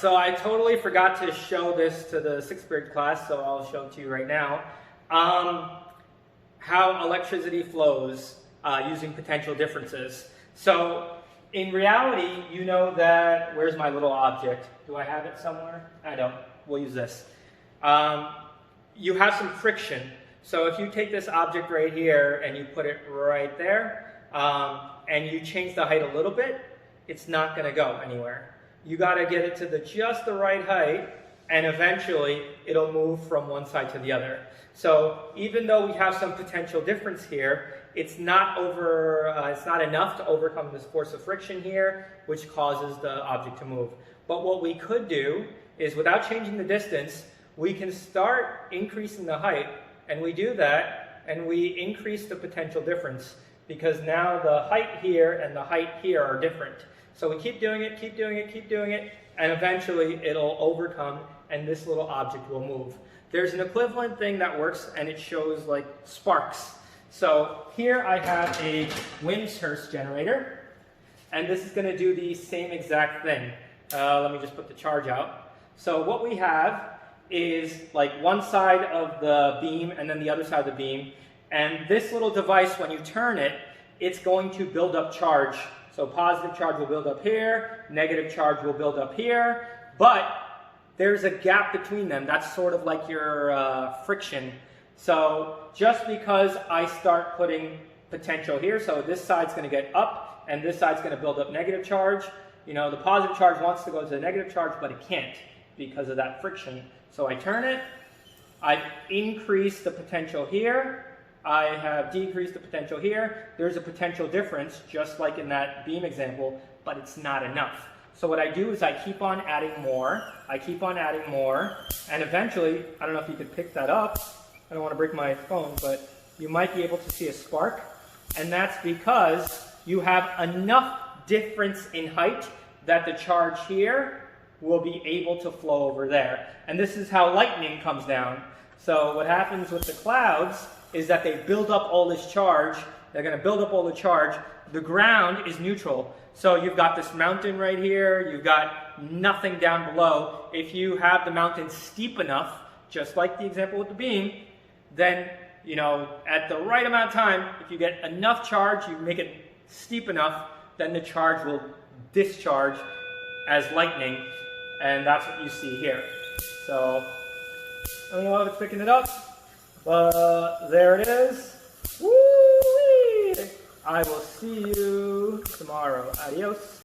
so I totally forgot to show this to the 6th grade class, so I'll show it to you right now. How electricity flows using potential differences. So in reality, you know that, where's my little object? Do I have it somewhere? I don't. We'll use this. You have some friction. So if you take this object right here and you put it right there, and you change the height a little bit, it's not going to go anywhere. You got to get it to just the right height, and eventually it'll move from one side to the other. So even though we have some potential difference here, it's not enough to overcome this force of friction here, which causes the object to move. But what we could do is, without changing the distance, we can start increasing the height, and we do that, and we increase the potential difference, because now the height here and the height here are different. So we keep doing it, keep doing it, keep doing it, and eventually it'll overcome, and this little object will move. There's an equivalent thing that works, and it shows like sparks. So here I have a Wimshurst generator, and this is going to do the same exact thing. Let me just put the charge out. So what we have is like one side of the beam and then the other side of the beam, and this little device, when you turn it, it's going to build up charge. So positive charge will build up here, negative charge will build up here, but there's a gap between them. That's sort of like your friction. So just because I start putting potential here, so this side's going to get up and this side's going to build up negative charge. You know, the positive charge wants to go to the negative charge, but it can't because of that friction. So I turn it, I've increased the potential here, I have decreased the potential here. There's a potential difference, just like in that beam example, but it's not enough. So what I do is I keep on adding more, and eventually, I don't know if you could pick that up, I don't want to break my phone, but you might be able to see a spark, and that's because you have enough difference in height that the charge here will be able to flow over there. And this is how lightning comes down. So what happens with the clouds is that they build up all this charge. They're going to build up all the charge. The ground is neutral. So you've got this mountain right here. You've got nothing down below. If you have the mountain steep enough, just like the example with the beam, then, you know, at the right amount of time, if you get enough charge, you make it steep enough, then the charge will discharge as lightning, and that's what you see here. So, I don't know if it's picking it up, but there it is. Woo-wee! I will see you tomorrow. Adios.